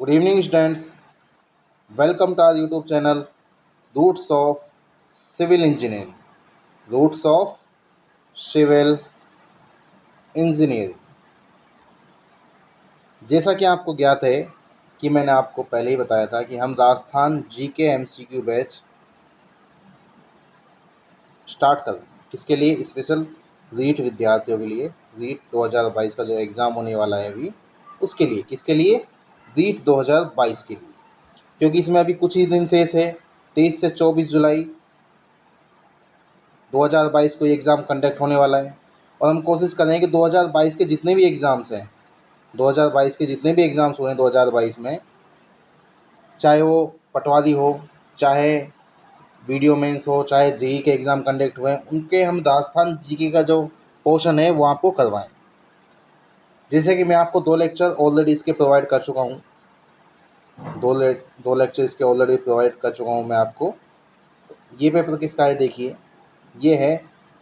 Good evening, students. Welcome to our YouTube channel, Roots of Civil Engineering. Roots of Civil Engineering. जैसा कि आपको ज्ञात है कि मैंने आपको पहले ही बताया था कि हम Rajasthan GK MCQ batch start कर किसके लिए, स्पेशल रीट विद्यार्थियों के लिए। रीट 2022 का जो एग्ज़ाम होने वाला है अभी, उसके लिए। किसके लिए? रीट 2022 के लिए, क्योंकि इसमें अभी कुछ ही दिन शेष है। 23 से 24 जुलाई 2022 को ये एग्ज़ाम कंडक्ट होने वाला है और हम कोशिश कर रहे हैं कि 2022 के जितने भी एग्ज़ाम्स हैं, 2022 के जितने भी एग्ज़ाम्स हुए हैं 2022 में, चाहे वो पटवारी हो, चाहे वीडियो मेंस हो, चाहे जेई के एग्ज़ाम कंडक्ट हुए हैं, उनके हम राजस्थान जीके का जो पोर्शन है वो आपको करवाएं। जैसे कि मैं आपको 2 लेक्चर ऑलरेडी इसके प्रोवाइड कर चुका हूँ, दो लेक्चर इसके ऑलरेडी प्रोवाइड कर चुका हूँ मैं आपको। तो ये पेपर किसका है देखिए, ये है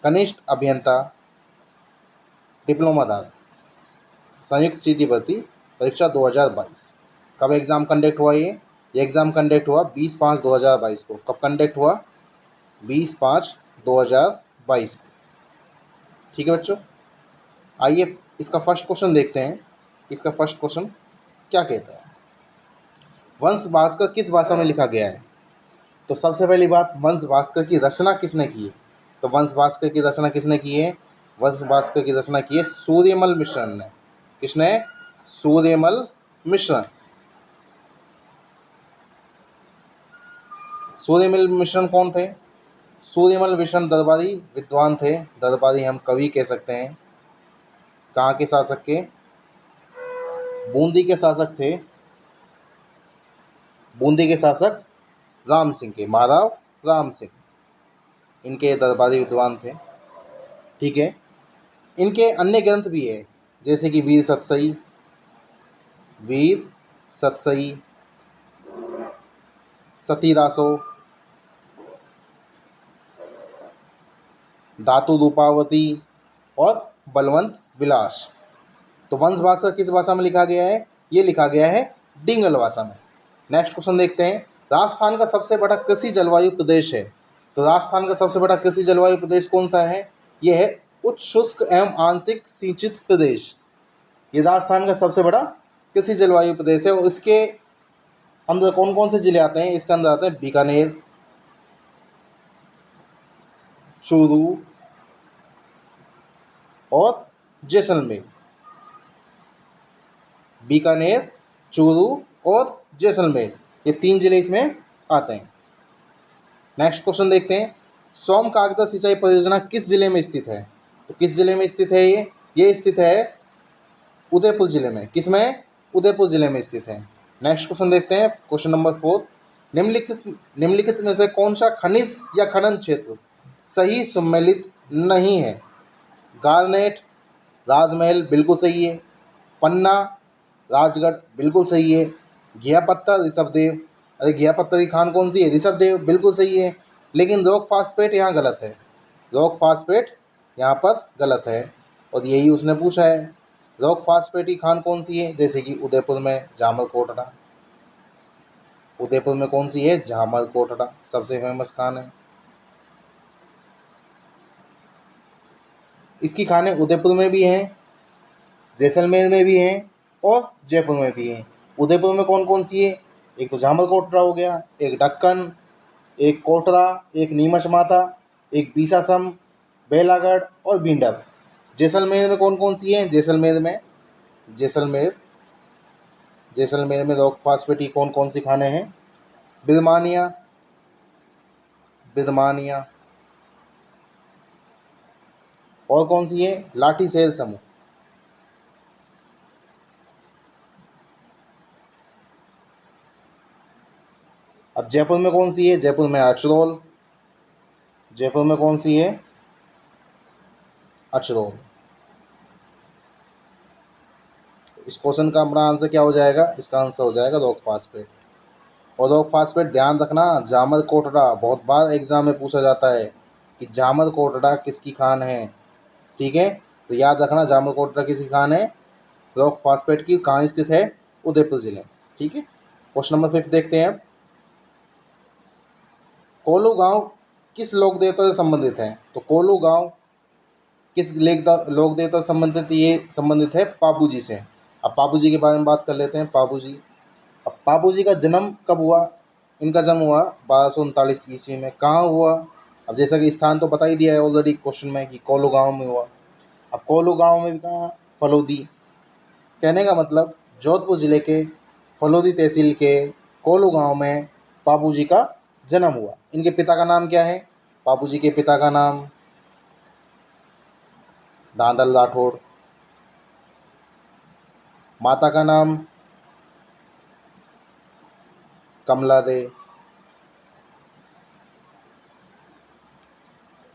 कनिष्ठ अभियंता डिप्लोमादार संयुक्त सीधी भर्ती परीक्षा 2022। कब एग्ज़ाम कंडक्ट हुआ? ये एग्ज़ाम कंडक्ट हुआ 20/5/2022 को। कब कंडक्ट हुआ? 20/5/2022 को। ठीक है बच्चों, आइए इसका फर्स्ट क्वेश्चन देखते हैं। इसका फर्स्ट क्वेश्चन क्या कहता है? वंश भास्कर किस भाषा में लिखा गया है? तो सबसे पहली बात, वंश भास्कर की रचना किसने की है? तो वंश भास्कर की रचना किसने की है? वंश भास्कर की रचना की है सूर्यमल मिश्र ने। किसने? सूर्यमल मिश्र। सूर्यमल मिश्र कौन थे? सूर्यमल मिश्र दरबारी विद्वान थे, दरबारी हम कवि कह सकते हैं। कहाँ के शासक के? बूंदी के शासक थे। बूंदी के शासक राम सिंह के, महाराव राम सिंह, इनके दरबारी विद्वान थे। ठीक है, इनके अन्य ग्रंथ भी है, जैसे कि वीर सतसई, सतीदासो, धातु रूपावती और बलवंत विलास। तो वंश भास्कर किस भाषा में लिखा गया है? ये लिखा गया है डिंगल भाषा में। नेक्स्ट क्वेश्चन देखते हैं। राजस्थान का सबसे बड़ा कृषि जलवायु प्रदेश है। तो राजस्थान का सबसे बड़ा कृषि जलवायु प्रदेश कौन सा है? ये है उच्च शुष्क एवं आंशिक सिंचित प्रदेश। ये राजस्थान का सबसे बड़ा कृषि जलवायु प्रदेश है। और इसके अंदर कौन कौन से जिले आते हैं? इसके अंदर आते हैं बीकानेर, चूरू और जैसलमेर। बीकानेर, चूरू और जैसलमेर, ये 3 जिले इसमें आते हैं। नेक्स्ट क्वेश्चन देखते हैं। सोम कागदा सिंचाई परियोजना किस जिले में स्थित है? तो किस जिले में स्थित है ये स्थित है उदयपुर जिले में। किसमें? उदयपुर जिले में स्थित है। नेक्स्ट क्वेश्चन देखते हैं, क्वेश्चन नंबर 4। निम्नलिखित में से कौन सा खनिज या खनन क्षेत्र सही सम्मिलित नहीं है? गारनेट, राजमहल बिल्कुल सही है। पन्ना, राजगढ़ बिल्कुल सही है। घिया पत्थर, ऋषभदेव, अरे घिया पत्थर की खान कौन सी है? ऋषभदेव बिल्कुल सही है। लेकिन रॉक फास्फेट यहाँ गलत है। रॉक फास्फेट यहाँ पर गलत है और यही उसने पूछा है। रॉक फास्फेट की खान कौन सी है? जैसे कि उदयपुर में जामल कोटड़ा। उदयपुर में कौन सी है? जामल कोटड़ा सबसे फेमस खान है। इसकी खानें उदयपुर में भी हैं, जैसलमेर में भी हैं और जयपुर में भी हैं। उदयपुर में कौन कौन सी है? एक तो जामल कोटड़ा हो गया, एक ढक्कन, एक कोटरा, एक नीमच माता, एक बीसासम, बेलागढ़ और बींडर। जैसलमेर में कौन कौन सी है? जैसलमेर में रॉक फास्फेट की कौन कौन सी खानें हैं? बिरमानिया, और कौन सी है? लाठी सेल समूह। अब जयपुर में कौन सी है? जयपुर में अचरोल। जयपुर में कौन सी है? अचरोल। इस क्वेश्चन का अपना आंसर क्या हो जाएगा? इसका आंसर हो जाएगा रॉक फास्फेट। और रॉक फास्फेट ध्यान रखना, जामल कोटड़ा बहुत बार एग्जाम में पूछा जाता है कि जामल कोटड़ा किसकी खान है। ठीक है, तो याद रखना जामल कोटड़ा किसकी खान है? रॉक फास्फेट की। कहाँ स्थित है? उदयपुर जिले। ठीक है। क्वेश्चन नंबर 5 देखते हैं अब। कोलू गांव किस लोक देवता से संबंधित है? तो कोलू गांव किस लोक देवता से संबंधित? ये संबंधित है पाबू जी से। अब पाबू जी के बारे में बात कर लेते हैं। पाबू जी, अब पाबू जी का जन्म कब हुआ? इनका जन्म हुआ 1239 ईस्वी में। कहाँ हुआ? अब जैसा कि स्थान तो बता ही दिया है ऑलरेडी क्वेश्चन में कि कोलू गांव में हुआ। अब कोलू गांव में भी कहाँ? फलोदी। कहने का मतलब जोधपुर जिले के फलोदी तहसील के कोलू गांव में पाबू जी का जन्म हुआ। इनके पिता का नाम क्या है? पाबू जी के पिता का नाम दादल राठौड़। माता का नाम कमला दे।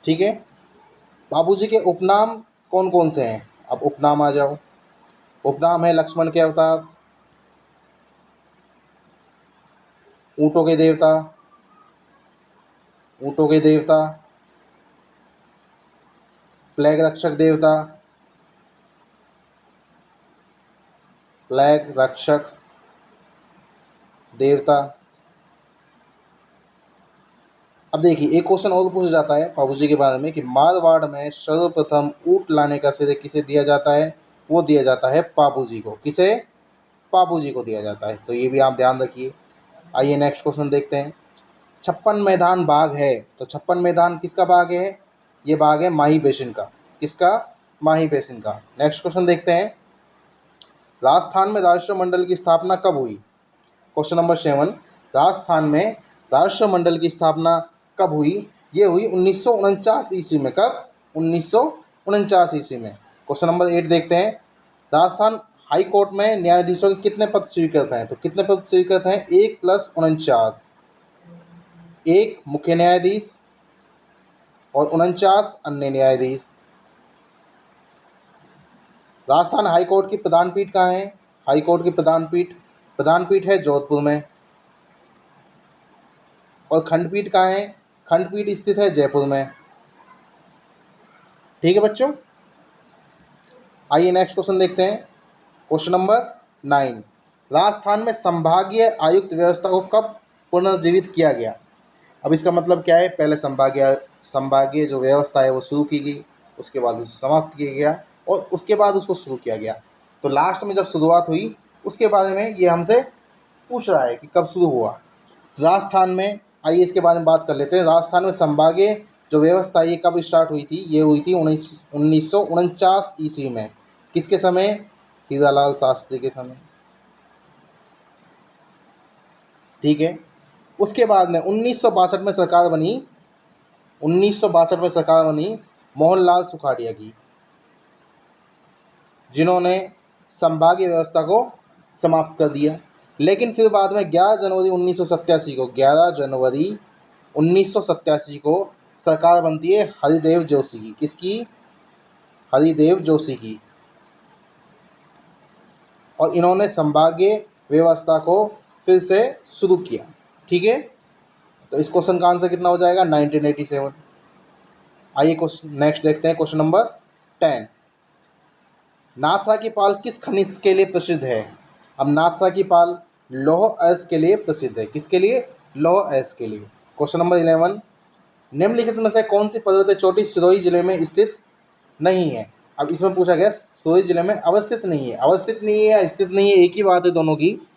ठीक है। बाबू जी के उपनाम कौन कौन से हैं? अब उपनाम आ जाओ। उपनाम है लक्ष्मण के अवतार, ऊँटों के देवता, ऊँटों के देवता, प्लेग रक्षक देवता, प्लेग रक्षक देवता। अब देखिए एक क्वेश्चन और पूछा जाता है बाबू जी के बारे में कि मारवाड़ में सर्वप्रथम ऊँट लाने का श्रेय किसे दिया जाता है? वो दिया जाता है पाबू जी को। किसे? पाबू जी को दिया जाता है। तो ये भी आप ध्यान रखिए। आइए नेक्स्ट क्वेश्चन देखते हैं। छप्पन मैदान बाग है, तो छप्पन मैदान किसका बाग है? ये बाग है माही बेसिन का। किसका? माही बेसिन का। नेक्स्ट क्वेश्चन देखते हैं। राजस्थान में राष्ट्रमंडल की स्थापना कब हुई? क्वेश्चन नंबर 7, राजस्थान में राष्ट्रमंडल की स्थापना कब हुई? ये हुई 1949 ईस्वी में। कब? 1949 ईस्वी में। क्वेश्चन नंबर 8 देखते हैं। राजस्थान हाई कोर्ट में न्यायाधीशों के कितने पद स्वीकृत हैं? तो कितने पद स्वीकृत हैं? 1 + 49। एक मुख्य न्यायाधीश और 49 अन्य न्यायाधीश। राजस्थान हाई कोर्ट की प्रधान पीठ कहाँ है? हाई कोर्ट की प्रधान पीठ है जोधपुर में। और खंडपीठ कहाँ है? खंडपीठ स्थित है जयपुर में। ठीक है बच्चों। आइए नेक्स्ट क्वेश्चन देखते हैं। क्वेश्चन नंबर 9, राजस्थान में संभागीय आयुक्त व्यवस्था को कब पुनर्जीवित किया गया? अब इसका मतलब क्या है? पहले संभागीय जो व्यवस्था है वो शुरू की गई, उसके बाद उसे समाप्त किया गया और उसके बाद उसको शुरू किया गया। तो लास्ट में जब शुरुआत हुई उसके बारे में ये हमसे पूछ रहा है कि कब शुरू हुआ। राजस्थान में, आइए इसके बारे में बात कर लेते हैं। राजस्थान में संभागीय जो व्यवस्था ये कब स्टार्ट हुई थी? ये हुई थी 1949 ईस्वी में। किसके समय? हीरालाल शास्त्री के समय। ठीक है। उसके बाद में 1962 में सरकार बनी, 1962 में सरकार बनी मोहनलाल सुखाड़िया की, जिन्होंने संभागीय व्यवस्था को समाप्त कर दिया। लेकिन फिर बाद में 11 जनवरी 1987 को सरकार बनती है हरिदेव जोशी की। किसकी? हरिदेव जोशी की। और इन्होंने संभागीय व्यवस्था को फिर से शुरू किया। ठीक है। तो इस क्वेश्चन का आंसर कितना हो जाएगा? 1987। आइए क्वेश्चन नेक्स्ट देखते हैं। क्वेश्चन नंबर 10, नाथसा की पाल किस खनिज के लिए प्रसिद्ध है? अब नाथसा की पाल लौह अयस्क के लिए प्रसिद्ध है। किसके लिए? लौह अयस्क के लिए। क्वेश्चन नंबर 11, निम्नलिखित में से कौन सी पर्वतीय चोटी सिरोही जिले में स्थित नहीं है? अब इसमें पूछा गया सिरोही जिले में अवस्थित नहीं है। अवस्थित नहीं है या स्थित नहीं है, एक ही बात है दोनों की।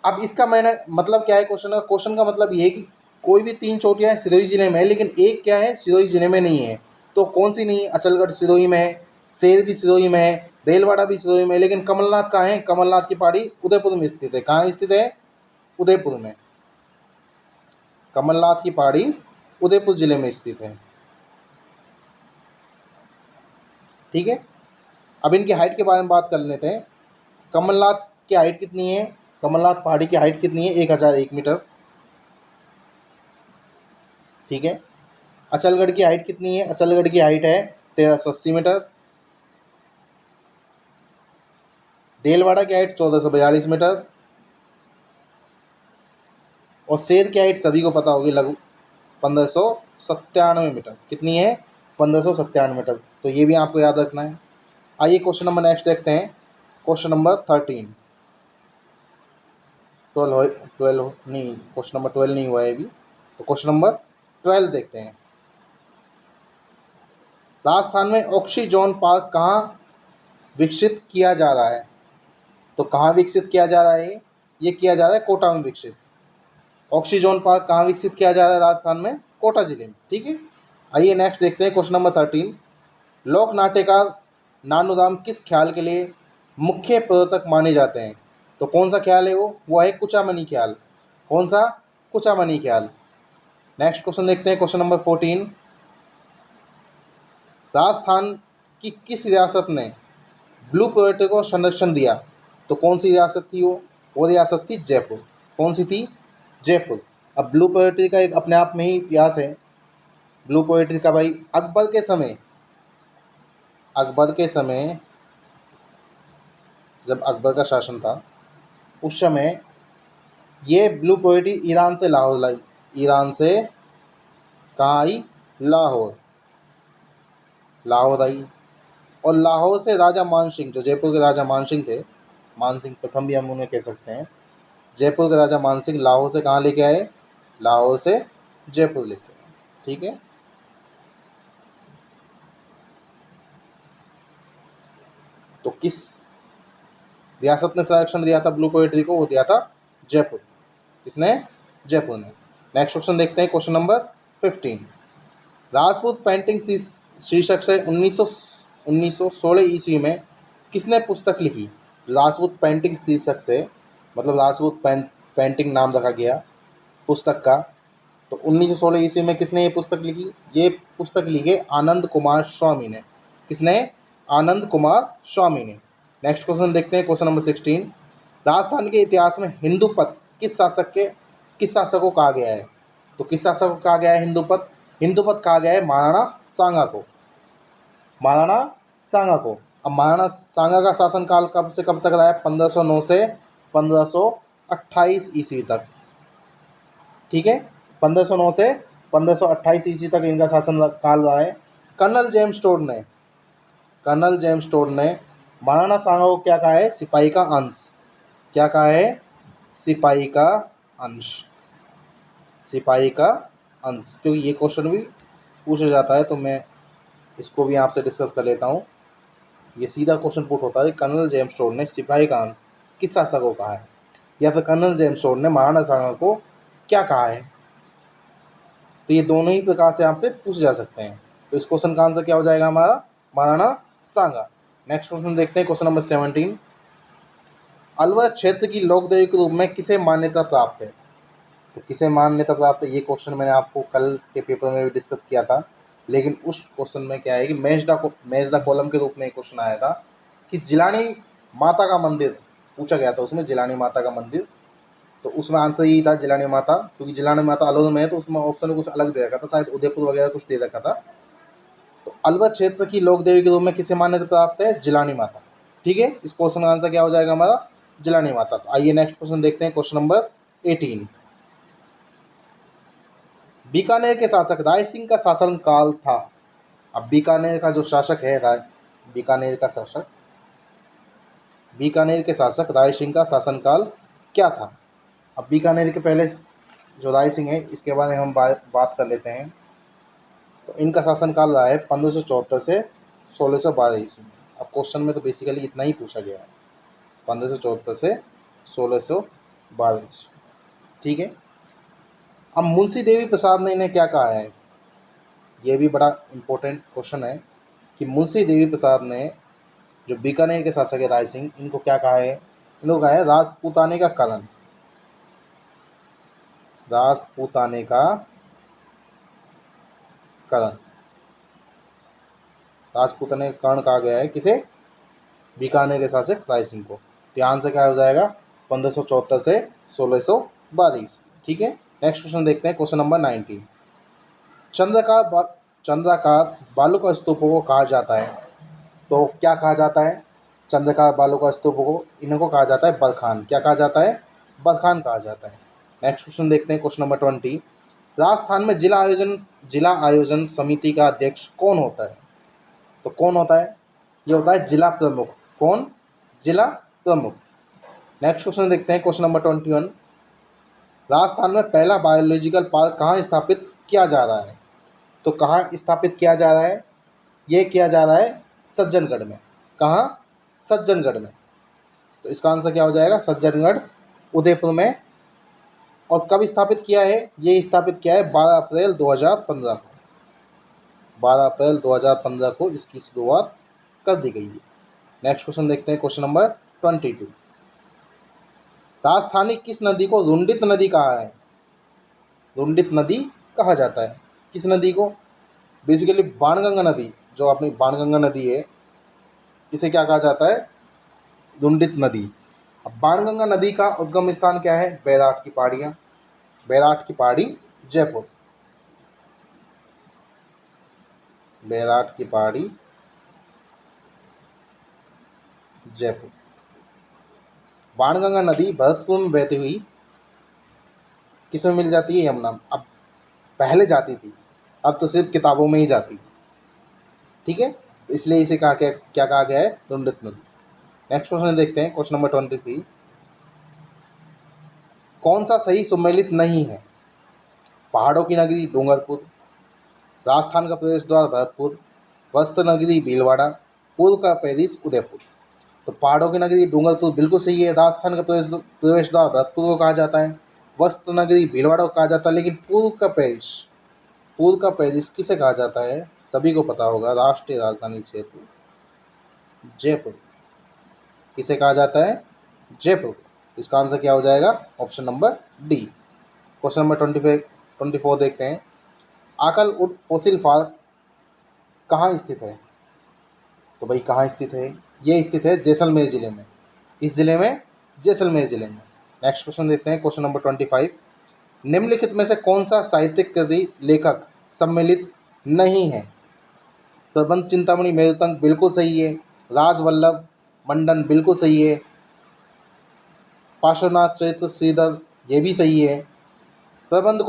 अब इसका मैंने मतलब क्या है? क्वेश्चन का मतलब ये है कि कोई भी 3 चोटियाँ सिरोही जिले में है, लेकिन एक क्या है? सिरोही जिले में नहीं है। तो कौन सी नहीं है? अचलगढ़ सिरोही में है, शेर भी सिरोही में है, देलवाड़ा भी सिरोही में है, लेकिन कमलनाथ कहाँ है? कमलनाथ की पहाड़ी उदयपुर में स्थित है। कहाँ स्थित है? उदयपुर में। कमलनाथ की पहाड़ी उदयपुर जिले में स्थित है। ठीक है। अब इनकी हाइट के बारे में बात कर लेते हैं। कमलनाथ की हाइट कितनी है? कमलनाथ पहाड़ी की हाइट कितनी है? 1001 मीटर। ठीक है। अचलगढ़ की हाइट कितनी है? अचलगढ़ की हाइट है 1380 मीटर। देलवाड़ा की हाइट 1442 मीटर। और शेर की हाइट सभी को पता होगी, लगभग 1597 मीटर। कितनी है? 1597 मीटर। तो ये भी आपको याद रखना है। आइए क्वेश्चन नंबर नेक्स्ट देखते हैं। क्वेश्चन नंबर 13, 12 नहीं, क्वेश्चन नंबर 12 नहीं हुआ है अभी, तो क्वेश्चन नंबर 12 देखते हैं। राजस्थान में ऑक्सीजोन पार्क कहाँ विकसित किया जा रहा है? तो कहाँ विकसित किया जा रहा है? ये किया जा रहा है कोटा में विकसित। ऑक्सीजोन पार्क कहाँ विकसित किया जा रहा है? राजस्थान में कोटा जिले में। ठीक है, आइए नेक्स्ट देखते हैं क्वेश्चन नंबर 13। लोक नाट्यकार नानूराम किस ख्याल के लिए मुख्य प्रवर्तक माने जाते हैं? तो कौन सा ख्याल है वो है कुचामनी ख्याल। कौन सा? कुचामनी ख्याल। नेक्स्ट क्वेश्चन देखते हैं क्वेश्चन नंबर 14। राजस्थान की किस रियासत ने ब्लू पोएट्री को संरक्षण दिया? तो कौन सी रियासत थी वो रियासत थी जयपुर। कौन सी थी? जयपुर। अब ब्लू पोएट्री का एक अपने आप में ही इतिहास है। ब्लू पोएट्री का भाई अकबर के समय जब अकबर का शासन था उस समय ये ब्लू पोएट्री ईरान से लाहौर लाई। ईरान से कहाँ आई? लाहौर आई। और लाहौर से राजा मानसिंह, जो जयपुर के राजा मानसिंह थे, मानसिंह प्रथम भी हम उन्हें कह सकते हैं, जयपुर के राजा मानसिंह लाहौर से कहाँ लेके आए? लाहौर से जयपुर लेके आए। ठीक है, तो किस रियासत ने संरक्षण दिया था ब्लू पोएट्री को? वो दिया था जयपुर। किसने? जयपुर ने। नेक्स्ट क्वेश्चन देखते हैं क्वेश्चन नंबर 15। राजपूत पेंटिंग शीर्षक से 1916 ईस्वी में किसने पुस्तक लिखी? राजपूत पेंटिंग शीर्षक से मतलब राजपूत पेंटिंग नाम रखा गया पुस्तक का। तो 1916 ईस्वी में किसने ये पुस्तक लिखी? ये पुस्तक लिखी आनंद कुमार स्वामी ने। किसने? आनंद कुमार स्वामी ने। नेक्स्ट क्वेश्चन देखते हैं क्वेश्चन नंबर 16। राजस्थान के इतिहास में हिंदूपत किस शासक को कहा गया है? तो किस शासक को कहा गया है हिंदूपत? हिंदूपत कहा गया है महाराणा सांगा को। महाराणा सांगा को। अब महाराणा सांगा का शासनकाल कब से कब तक रहा है? 1509 से 1528 ईस्वी तक। ठीक है, 1509 से 1528 ईस्वी तक इनका शासन काल रहा है। कर्नल जेम्स टोड ने महाराणा सांगा को क्या कहा है? सिपाही का अंश। क्या कहा है? सिपाही का अंश। सिपाही का अंश, क्योंकि ये क्वेश्चन भी पूछा जाता है तो मैं इसको भी आपसे डिस्कस कर लेता हूँ। ये सीधा क्वेश्चन पुट होता है, कर्नल जेम्स टोड ने सिपाही का अंश किस शासक को कहा है, या फिर कर्नल जेम्स टोड ने महाराणा सांगा को क्या कहा है। तो ये दोनों ही प्रकार से आपसे पूछे जा सकते हैं। तो इस क्वेश्चन का आंसर क्या हो जाएगा हमारा? महाराणा सांगा। नेक्स्ट क्वेश्चन देखते हैं क्वेश्चन नंबर 17। अलवर क्षेत्र की लोकदेवी के रूप में किसे मान्यता प्राप्त है? तो किसे मान्यता प्राप्त है, ये क्वेश्चन मैंने आपको कल के पेपर में भी डिस्कस किया था, लेकिन उस क्वेश्चन में क्या है कि मैच द कॉलम के रूप में एक क्वेश्चन आया था कि जिलानी माता का मंदिर पूछा गया था, उसमें जिलानी माता का मंदिर। तो उसमें आंसर यही था जिलानी माता, क्योंकि जिलानी माता अलवर में है तो उसमें ऑप्शन कुछ अलग दे रखा था, शायद उदयपुर वगैरह कुछ दे रखा था। तो अलवर क्षेत्र की लोकदेवी के रूप में किसे मान्यता प्राप्त है? जिलानी माता। ठीक है, इस क्वेश्चन का आंसर क्या हो जाएगा हमारा? जिलानी माता। तो आइए नेक्स्ट क्वेश्चन देखते हैं क्वेश्चन नंबर 18। बीकानेर के शासक राय सिंह का शासन काल था। अब बीकानेर का जो शासक है बीकानेर के शासक राय सिंह का शासनकाल क्या था? अब बीकानेर के पहले जो राय सिंह है इसके बारे में हम बात कर लेते हैं। तो इनका शासनकाल रहा है 1574 से 1612 ईस्वी। अब क्वेश्चन में तो बेसिकली इतना ही पूछा गया है, 1574 से 1612 ईस्वी। ठीक है, अब मुंशी देवी प्रसाद ने इन्हें क्या कहा है? ये भी बड़ा इम्पोर्टेंट क्वेश्चन है कि मुंशी देवी प्रसाद ने जो बीकानेर के शासक है राय सिंह, इनको क्या कहा है? इनको कहा है राजपूताने का करण। राजपूताने का करण। राजपूताने का करण कहा गया है किसे? बीकानेर के शासक राय सिंह को। ध्यान से क्या हो जाएगा? 1574 से 1612 ईस्वी। ठीक है, नेक्स्ट क्वेश्चन देखते हैं क्वेश्चन नंबर 19। चंद्राकार बालू का स्तूप को कहा जाता है। तो क्या कहा जाता है? चंद्रकार बालू का स्तूप को इनको कहा जाता है बरखान। क्या कहा जाता है? बरखान कहा जाता है। नेक्स्ट क्वेश्चन देखते हैं क्वेश्चन नंबर 20। राजस्थान में जिला आयोजन समिति का अध्यक्ष कौन होता है? तो कौन होता है? ये होता है जिला प्रमुख। कौन? जिला प्रमुख। नेक्स्ट क्वेश्चन देखते हैं क्वेश्चन नंबर 21। राजस्थान में पहला बायोलॉजिकल पार्क कहाँ स्थापित किया जा रहा है? तो कहाँ स्थापित किया जा रहा है? ये किया जा रहा है सज्जनगढ़ में। कहाँ? सज्जनगढ़ में। तो इसका आंसर क्या हो जाएगा? सज्जनगढ़, उदयपुर में। और कब स्थापित किया है? ये स्थापित किया है 12 अप्रैल 2015 को। 12 अप्रैल 2015 को इसकी शुरुआत कर दी गई है। नेक्स्ट क्वेश्चन देखते हैं, क्वेश्चन नंबर 22। राजस्थानी किस नदी को रुंडित नदी कहा है? रुंडित नदी कहा जाता है किस नदी को? बेसिकली बाणगंगा नदी, जो अपनी बाणगंगा नदी है, इसे क्या कहा जाता है? रुंडित नदी। अब बाणगंगा नदी का उद्गम स्थान क्या है? बैराट की पहाड़ियाँ। बैराट की पहाड़ी, जयपुर। बैराट की पहाड़ी, जयपुर। बाणगंगा नदी भरतपुर में बहती हुई किस में मिल जाती है? यमुना में। अब पहले जाती थी, अब तो सिर्फ किताबों में ही जाती है। ठीक है, तो इसलिए इसे कहा क्या कहा गया है? रुंडित नदी। नेक्स्ट क्वेश्चन देखते हैं, क्वेश्चन नंबर 23। कौन सा सही सुमेलित नहीं है? पहाड़ों की नगरी डूंगरपुर, राजस्थान का प्रवेश द्वार भरतपुर, वस्त्र नगरी भीलवाड़ा, पूर्व का पेरिस उदयपुर। तो पहाड़ों की नगरी डूंगरपुर बिल्कुल सही है। राजस्थान का प्रवेश द्वार भरतपुर को कहा जाता है, वस्त्र नगरी भीलवाड़ा को कहा जाता है। लेकिन पूर्व का पेरिस किसे कहा जाता है? सभी को पता होगा, राष्ट्रीय राजधानी क्षेत्र जयपुर। किसे कहा जाता है? जयपुर। इसका आंसर क्या हो जाएगा? Option number D. Question number 24 देखते हैं। आकलउड फॉसिल पार्क कहाँ स्थित है? तो भाई कहाँ स्थित है? ये स्थित है जैसलमेर जिले में। इस जिले में? जैसलमेर जिले में। नेक्स्ट क्वेश्चन देखते हैं, क्वेश्चन नंबर 25। निम्नलिखित में से कौन सा साहित्यिक कृति लेखक सम्मिलित नहीं है? प्रबंध चिंतामणि मेरुतंग बिल्कुल सही है। राजवल्लभ मंडन बिल्कुल सही है। पार्श्वनाथ चरित्र श्रीधर ये भी सही है। प्रबंध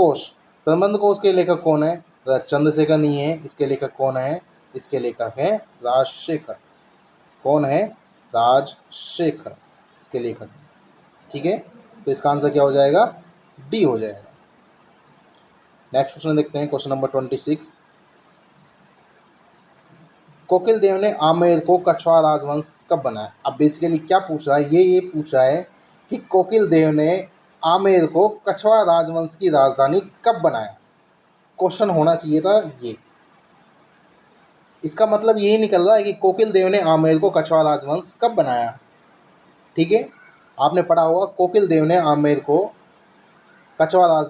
कोश के लेखक कौन है? चंद्रशेखर नहीं है। इसके लेखक कौन है? इसके लेखक है राजशेखर। कौन है? राजशेखर इसके लेखक। ठीक है, तो इसका आंसर क्या हो जाएगा? डी हो जाएगा। नेक्स्ट क्वेश्चन देखते हैं, क्वेश्चन नंबर 26। कोकिल देव ने आमेर को कछवाहा राजवंश कब बनाया? अब बेसिकली क्या पूछ रहा है? ये पूछ रहा है कि कोकिल देव ने आमेर को कछवाहा राजवंश की राजधानी कब बनाया। क्वेश्चन होना चाहिए था ये। इसका मतलब यही निकल रहा है कि कोकिल देव ने आमेर को कछवाहा राजवंश कब बनाया। ठीक है, आपने पढ़ा होगा कोकिल देव ने आमेर को कछवाहा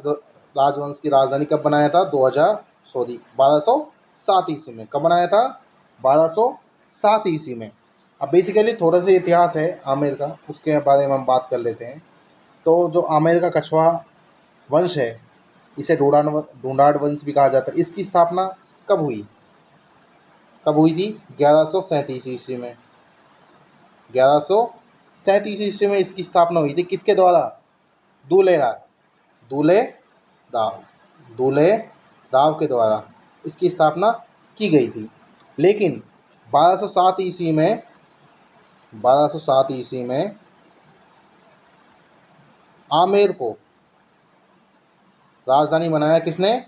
राजवंश की राजधानी कब बनाया था? 1207 ईस्वी में। कब बनाया था? 1207 ईस्वी में। अब बेसिकली थोड़ा सा इतिहास है आमेर का, उसके बारे में हम बात कर लेते हैं। तो जो आमेर का कछवाहा वंश है, इसे ढूंढाड़ वंश भी कहा जाता है। इसकी स्थापना कब हुई? कब हुई थी? 1137 ईस्वी में। 1137 ईस्वी में इसकी स्थापना हुई थी। किसके द्वारा? दूल्हे राव के द्वारा इसकी स्थापना की गई थी। लेकिन 1207 ईस्वी में आमेर को राजधानी बनाया किसने?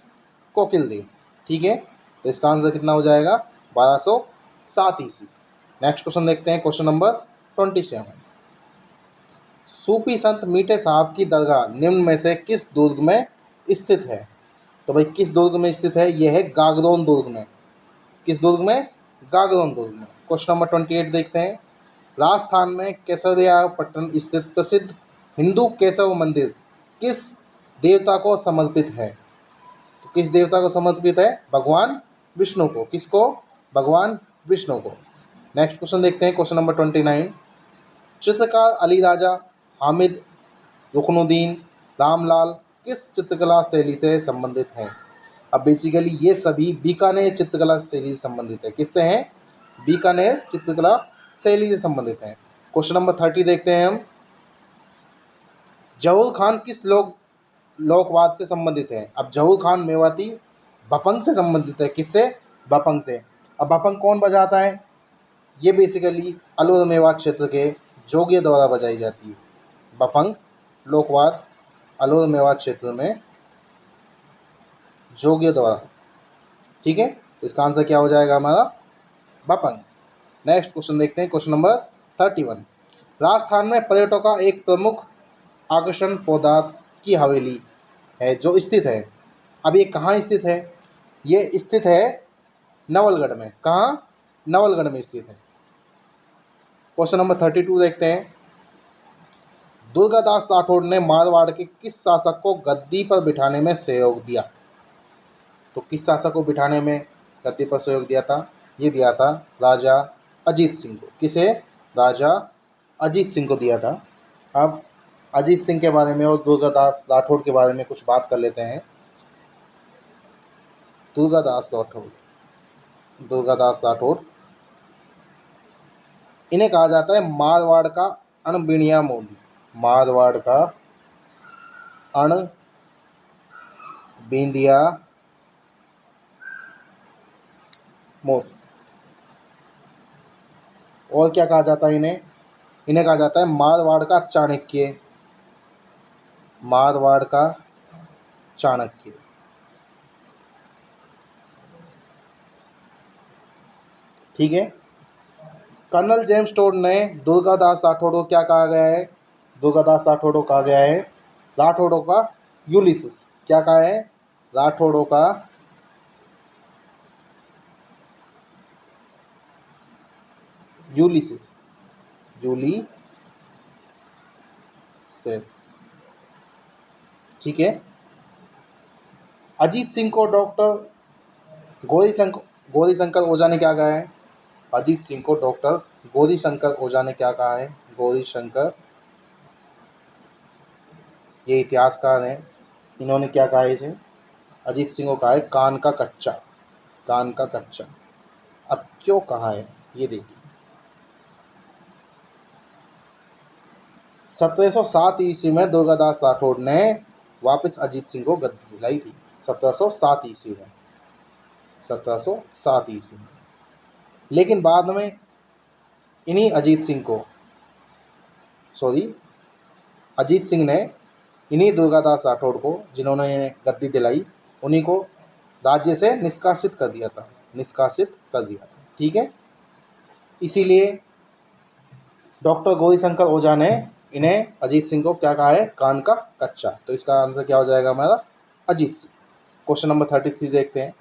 कोकिल देव। ठीक है, तो इसका आंसर कितना हो जाएगा? 1207 ईस्वी। नेक्स्ट क्वेश्चन देखते हैं, क्वेश्चन नंबर 27। सूफी संत मीठे साहब की दरगाह निम्न में से किस दुर्ग में स्थित है? तो भाई किस दुर्ग में स्थित है? यह है गागरोन दुर्ग में। किस दुर्ग में? गागरोन दुर्ग में। क्वेश्चन नंबर 28 देखते हैं। राजस्थान में केसरियापट्टन स्थित प्रसिद्ध हिंदू केशव मंदिर किस देवता को समर्पित है? तो किस देवता को समर्पित है? भगवान विष्णु को। किसको? भगवान विष्णु को। नेक्स्ट क्वेश्चन देखते हैं, क्वेश्चन नंबर 29। चित्रकार अली राजा, हामिद, रुकनुद्दीन, रामलाल किस चित्रकला शैली से संबंधित हैं? अब बेसिकली ये सभी बीकानेर चित्रकला शैली से संबंधित है। किससे हैं? बीकानेर चित्रकला शैली से संबंधित हैं। क्वेश्चन नंबर 30 देखते हैं हम। जहूर खान किस लोकवाद से संबंधित है? अब जहूर खान मेवाती बपंग से संबंधित है। किससे? बपंग से। अब बपंग कौन बजाता है? ये बेसिकली अलवर मेवात क्षेत्र के जोगियों द्वारा बजाई जाती है। बपंग लोकवाद अलवर मेवाड़ क्षेत्र में जोगियों द्वारा। ठीक है, इसका आंसर क्या हो जाएगा हमारा? बपंग। नेक्स्ट क्वेश्चन देखते हैं, क्वेश्चन नंबर 31। राजस्थान में पर्यटकों का एक प्रमुख आकर्षण पौदार की हवेली है जो स्थित है। अब ये कहाँ स्थित है? ये स्थित है नवलगढ़ में। कहाँ? नवलगढ़ में स्थित है। क्वेश्चन नंबर 32 देखते हैं। दुर्गादास राठौड़ ने मारवाड़ के किस शासक को गद्दी पर बिठाने में सहयोग दिया? तो किस शासक को बिठाने में गद्दी पर सहयोग दिया था? ये दिया था राजा अजीत सिंह को। किसे? राजा अजीत सिंह को दिया था। अब अजीत सिंह के बारे में और दुर्गादास राठौड़ के बारे में कुछ बात कर लेते हैं। दुर्गादास राठौड़ इन्हें कहा जाता है मारवाड़ का अणबिणिया मोदी। मारवाड़ का अणबिंदिया मोदी। और क्या कहा जाता है इन्हें? इन्हें कहा जाता है मारवाड़ का चाणक्य। मारवाड़ का चाणक्य। ठीक है। कर्नल जेम्स टोड ने दुर्गादास राठौड़ को क्या कहा गया है? दुर्गादास राठौड़ को कहा गया है राठौड़ों का यूलिसिस। क्या कहा है? राठौड़ों का यूलिसिस। यूलिसेस। ठीक है। अजीत सिंह को डॉक्टर गौरीशंकर ओझा ने क्या कहा है? अजीत सिंह को डॉक्टर गौरीशंकर ओझा ने क्या कहा है? गौरीशंकर, ये इतिहासकार हैं, इन्होंने क्या कहा है इसे? अजीत सिंह को कहा है कान का कच्चा। कान का कच्चा। अब क्यों कहा है ये देखिए। 1707 ईस्वी में दुर्गादास राठौड़ ने वापस अजीत सिंह को गद्दी दिलाई थी। 1707 ईस्वी में। 1707 ईस्वी में। लेकिन बाद में इन्हीं अजीत सिंह ने इन्हीं दुर्गादास राठौड़ को, जिन्होंने गद्दी दिलाई, उन्हीं को राज्य से निष्कासित कर दिया था। ठीक है। इसीलिए डॉक्टर गौरीशंकर ओझा ने इन्हें, अजीत सिंह को क्या कहा है? कान का कच्चा। तो इसका आंसर क्या हो जाएगा हमारा? अजीत सिंह। क्वेश्चन नंबर 33 देखते हैं।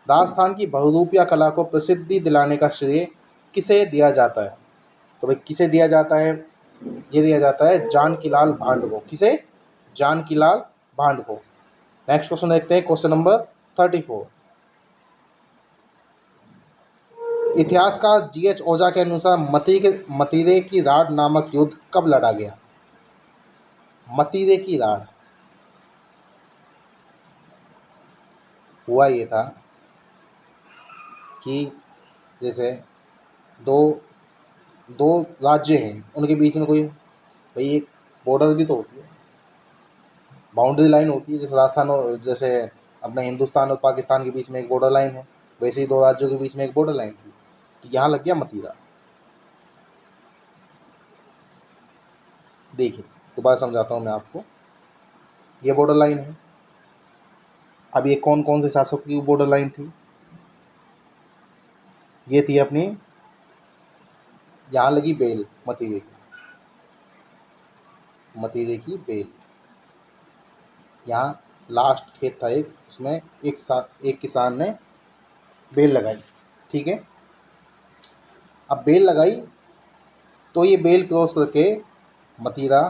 राजस्थान की बहुरूपिया कला को प्रसिद्धि दिलाने का श्रेय किसे दिया जाता है? तो भाई किसे दिया जाता है? ये दिया जाता है जानकीलाल भांड को। किसे? जानकीलाल भांड को। नेक्स्ट क्वेश्चन देखते हैं, क्वेश्चन नंबर 34। इतिहासकार जीएच ओझा के अनुसार मतीरे की राड़ नामक युद्ध कब लड़ा गया? मतीरे की राड़ हुआ ये था कि जैसे दो राज्य हैं, उनके बीच में कोई भाई एक बॉर्डर भी तो होती है, बाउंड्री लाइन होती है। जैसे राजस्थान और जैसे अपने हिंदुस्तान और पाकिस्तान के बीच में एक बॉर्डर लाइन है, वैसे ही दो राज्यों के बीच में एक बॉर्डर लाइन थी। तो यहाँ लग गया मतीरा। देखिए दोबारा समझाता हूँ मैं आपको। ये बॉर्डर लाइन है। अब ये कौन कौन से शासकों की बॉर्डर लाइन थी? ये थी अपनी, यहाँ लगी बेल, मतीरे की बेल। यहाँ लास्ट खेत था एक, उसमें एक किसान ने बेल लगाई। ठीक है। अब बेल लगाई तो ये बेल क्रॉस करके मतीरा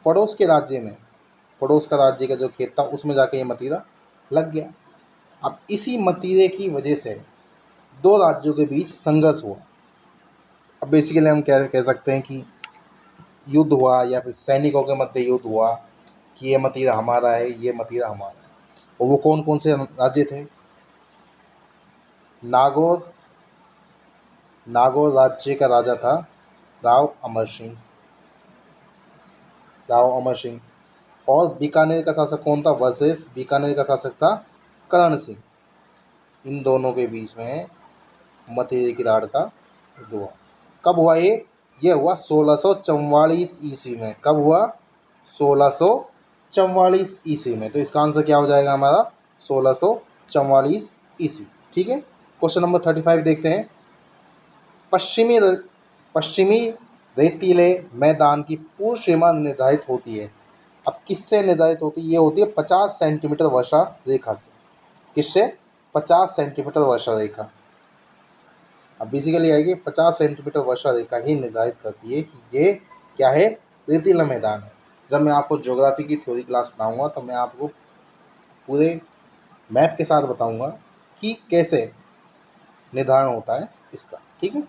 पड़ोस का राज्य का जो खेत था उसमें जाके ये मतीरा लग गया। अब इसी मतीरे की वजह से दो राज्यों के बीच संघर्ष हुआ। अब बेसिकली हम कह सकते हैं कि युद्ध हुआ, या फिर सैनिकों के मध्य युद्ध हुआ कि ये मतीरा हमारा है, ये मतीरा हमारा है। और वो कौन कौन से राज्य थे? नागौर राज्य का राजा था राव अमर सिंह। और बीकानेर का शासक कौन था? वर्सेस बीकानेर का शासक था करण सिंह। इन दोनों के बीच में मतीरे की राड़ का युद्ध हुआ। कब हुआ ये हुआ 1644 ईस्वी में। कब हुआ? 1644 1644 ईस्वी में। तो इसका आंसर क्या हो जाएगा हमारा 1644 ईस्वी। ठीक है। क्वेश्चन नंबर 35 देखते हैं। पश्चिमी रेतीले मैदान की पूर्व सीमा निर्धारित होती है। अब किससे निर्धारित होती है? ये होती है 50 सेंटीमीटर वर्षा रेखा से। किससे? 50 सेंटीमीटर वर्षा रेखा। अब बेसिकली आएगी 50 सेंटीमीटर वर्षा रेखा ही निर्धारित करती है कि ये क्या है, रेतीला मैदान है। जब मैं आपको ज्योग्राफी की थ्योरी क्लास पढ़ाऊँगा तो मैं आपको पूरे मैप के साथ बताऊँगा कि कैसे निर्धारण होता है इसका। ठीक है।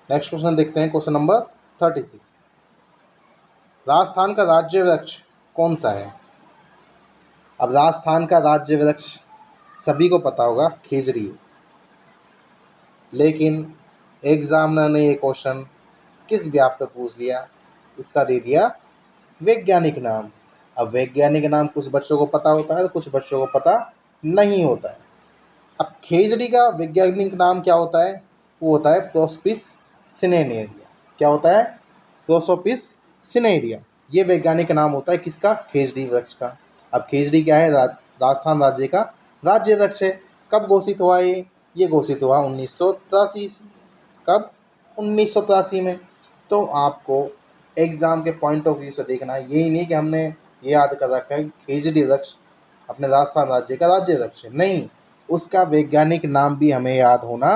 नेक्स्ट क्वेश्चन देखते हैं, क्वेश्चन नंबर 36। राजस्थान का राज्य वृक्ष कौन सा है? अब राजस्थान का राज्य वृक्ष सभी को पता होगा, खेजड़ी। लेकिन एग्जामिनर ने ये क्वेश्चन किस व्याप पे पूछ लिया? इसका दे दिया वैज्ञानिक नाम। अब वैज्ञानिक नाम कुछ बच्चों को पता होता है, कुछ बच्चों को पता नहीं होता है। अब खेजड़ी का वैज्ञानिक नाम क्या होता है? वो होता है प्रोसोपिस सिनेरिया। क्या होता है? प्रोसोपिस सिनेरिया। ये वैज्ञानिक नाम होता है किसका? खेजड़ी वृक्ष का। अब खेजड़ी क्या है? राजस्थान राज्य का राज्य वृक्ष है। कब घोषित हुआ ये घोषित हुआ 1983 से। कब? 1983 में। तो आपको एग्जाम के पॉइंट ऑफ व्यू से देखना है, यही नहीं कि हमने ये याद कर रखा है कि खेजड़ी वृक्ष अपने राजस्थान राज्य का राज्य वृक्ष है। नहीं, उसका वैज्ञानिक नाम भी हमें याद होना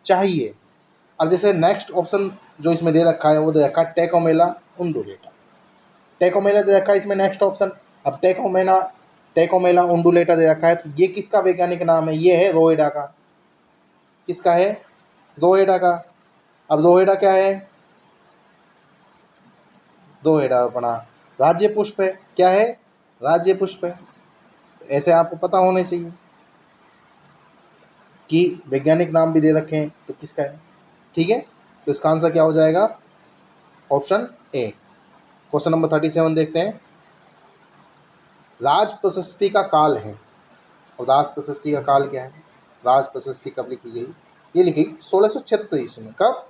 चाहिए। अब जैसे नेक्स्ट ऑप्शन जो इसमें दे रखा है वो दे रखा है टेकोमेला उंडुलेटा। टेकोमेला दे रखा है इसमें नेक्स्ट ऑप्शन। अब टेकोमेला उंडुलेटा दे रखा है, तो ये किसका वैज्ञानिक नाम है? ये है रोएडा का। किसका है? रोएडा का। अब रोएडा क्या है? रोएडा अपना राज्य पुष्प है। क्या है? राज्य पुष्प है। ऐसे आपको पता होने चाहिए कि वैज्ञानिक नाम भी दे रखे हैं तो किसका है। ठीक है। तो इसका आंसर क्या हो जाएगा? Option A. क्वेश्चन नंबर 37 देखते हैं। राज प्रशस्ति का काल है। और राज प्रशस्ति का काल क्या है? राज प्रशस्ति कब लिखी गई? ये लिखी 1676 ईस्वी में। कब?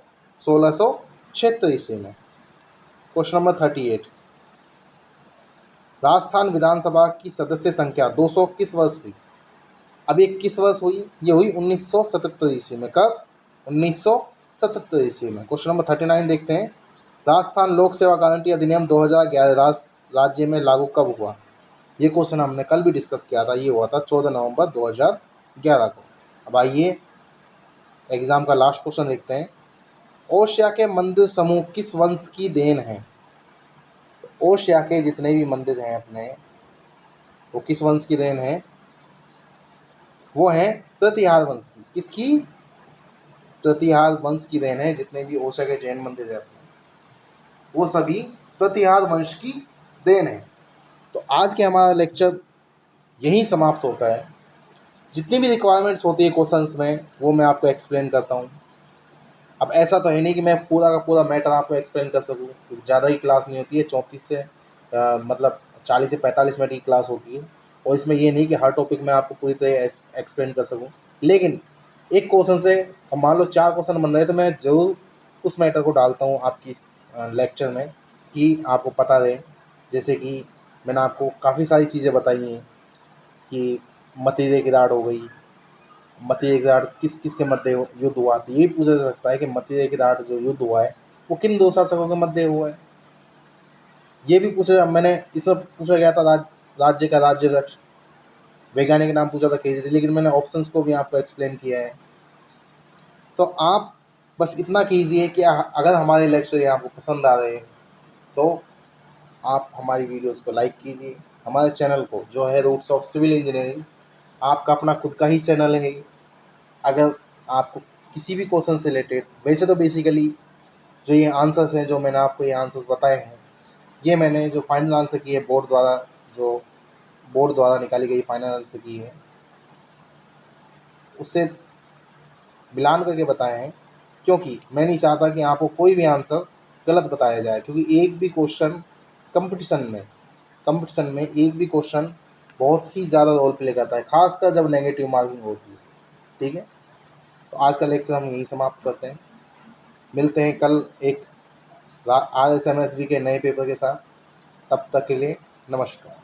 1676 ईस्वी में। Question number 38। राजस्थान विधानसभा की सदस्य संख्या 200 किस वर्ष हुई? अब ये किस वर्ष हुई? ये हुई 1977 ईस्वी में। कब? 1977 ईस्वी में। क्वेश्चन नंबर 39 देखते हैं। राजस्थान लोक सेवा गारंटी अधिनियम 2011 राज्य में लागू कब हुआ? ये क्वेश्चन हमने कल भी डिस्कस किया था। ये हुआ था 14 नवंबर 2011 को। अब आइए एग्जाम का लास्ट क्वेश्चन देखते हैं। ओशिया के मंदिर समूह किस वंश की देन है? ओशिया के जितने भी मंदिर हैं अपने, वो किस वंश की देन है? वो है प्रतिहार वंश की। किसकी? प्रतिहार वंश की देन है। जितने भी ओशिया के जैन मंदिर हैं अपने, वो सभी प्रतिहार वंश की देन है। तो आज के हमारा लेक्चर यहीं समाप्त होता है। जितनी भी रिक्वायरमेंट्स होती है क्वेश्चंस में वो मैं आपको एक्सप्लेन करता हूँ। अब ऐसा तो है नहीं कि मैं पूरा का पूरा मैटर आपको एक्सप्लेन कर सकूँ, क्योंकि ज़्यादा ही क्लास नहीं होती है। 34 से मतलब 40 से 45 मिनट की क्लास होती है। और इसमें ये नहीं कि हर टॉपिक में आपको पूरी तरह एक्सप्लेन कर सकूँ। लेकिन एक क्वेश्चन से अब मान लो 4 क्वेश्चन बन रहे तो मैं ज़रूर उस मैटर को डालता हूँ आपकी लेक्चर में कि आपको पता रहे। जैसे कि मैंने आपको काफ़ी सारी चीज़ें बताई हैं कि मतीरे की राड हो गई। मतीरे की राड किस किस के मध्य युद्ध हुआ? तो ये पूछा जा सकता है कि मतीरे की राड जो युद्ध हुआ है वो किन दो शासकों के मध्य हुआ है। ये भी पूछा, मैंने इसमें पूछा गया था राज्य का राज्य वृक्ष। वैज्ञानिक नाम पूछा था खेजड़ी, लेकिन मैंने ऑप्शंस को भी आपको एक्सप्लेन किया है। तो आप बस इतना कीजिए कि अगर हमारे लेक्चर आपको पसंद आ रहे हैं तो आप हमारी वीडियोस को लाइक कीजिए। हमारे चैनल को जो है रूट्स ऑफ सिविल इंजीनियरिंग, आपका अपना खुद का ही चैनल है। अगर आपको किसी भी क्वेश्चन से रिलेटेड, वैसे तो बेसिकली जो ये आंसर्स हैं, जो मैंने आपको ये आंसर्स बताए हैं, ये मैंने जो फाइनल आंसर की है बोर्ड द्वारा निकाली गई फाइनल आंसर की है उससे मिलान करके बताए हैं। क्योंकि मैं नहीं चाहता कि आपको कोई भी आंसर गलत बताया जाए, क्योंकि एक भी क्वेश्चन कंपटीशन में एक भी क्वेश्चन बहुत ही ज़्यादा रोल प्ले करता है, खासकर जब नेगेटिव मार्किंग होती है। ठीक है। तो आज का लेक्चर हम यहीं समाप्त करते हैं। मिलते हैं कल एक RSMSB के नए पेपर के साथ। तब तक के लिए नमस्कार।